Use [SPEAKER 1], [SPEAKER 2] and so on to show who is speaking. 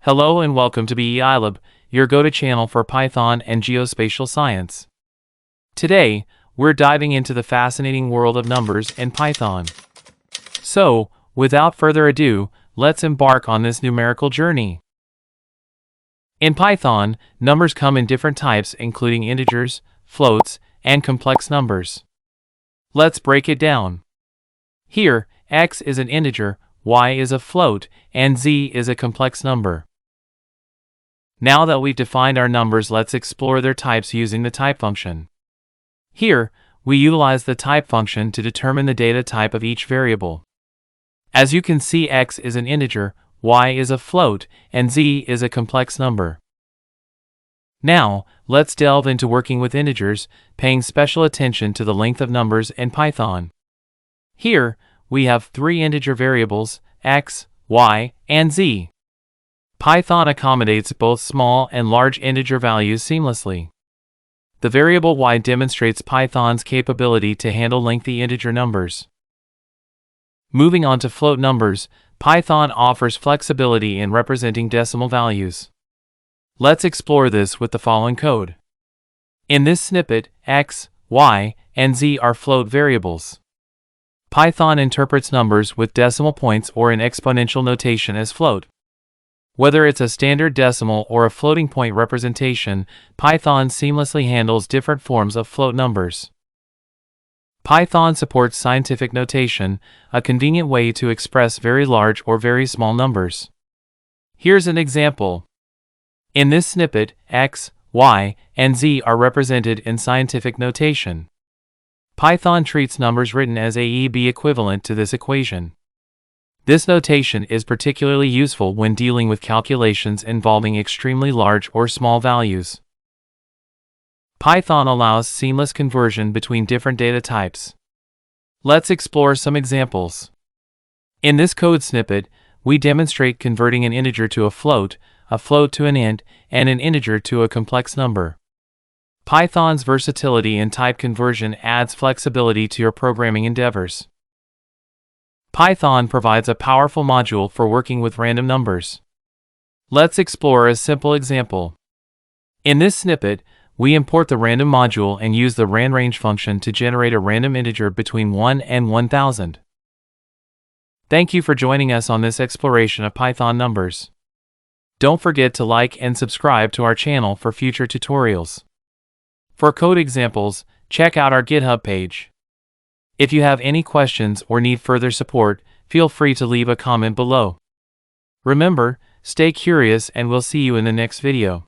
[SPEAKER 1] Hello and welcome to BEEiLab, your go-to channel for Python and geospatial science. Today, we're diving into the fascinating world of numbers in Python. So, without further ado, let's embark on this numerical journey. In Python, numbers come in different types including integers, floats, and complex numbers. Let's break it down. Here, x is an integer, y is a float, and z is a complex number. Now that we've defined our numbers, let's explore their types using the type function. Here, we utilize the type function to determine the data type of each variable. As you can see, x is an integer, y is a float, and z is a complex number. Now, let's delve into working with integers, paying special attention to the length of numbers in Python. Here, we have three integer variables, x, y, and z. Python accommodates both small and large integer values seamlessly. The variable y demonstrates Python's capability to handle lengthy integer numbers. Moving on to float numbers, Python offers flexibility in representing decimal values. Let's explore this with the following code. In this snippet, x, y, and z are float variables. Python interprets numbers with decimal points or in exponential notation as float. Whether it's a standard decimal or a floating point representation, Python seamlessly handles different forms of float numbers. Python supports scientific notation, a convenient way to express very large or very small numbers. Here's an example. In this snippet, x, y, and z are represented in scientific notation. Python treats numbers written as AEB equivalent to this equation. This notation is particularly useful when dealing with calculations involving extremely large or small values. Python allows seamless conversion between different data types. Let's explore some examples. In this code snippet, we demonstrate converting an integer to a float to an int, and an integer to a complex number. Python's versatility in type conversion adds flexibility to your programming endeavors. Python provides a powerful module for working with random numbers. Let's explore a simple example. In this snippet, we import the random module and use the ranrange function to generate a random integer between 1 and 1000. Thank you for joining us on this exploration of Python numbers. Don't forget to like and subscribe to our channel for future tutorials. For code examples, check out our GitHub page. If you have any questions or need further support, feel free to leave a comment below. Remember, stay curious and we'll see you in the next video.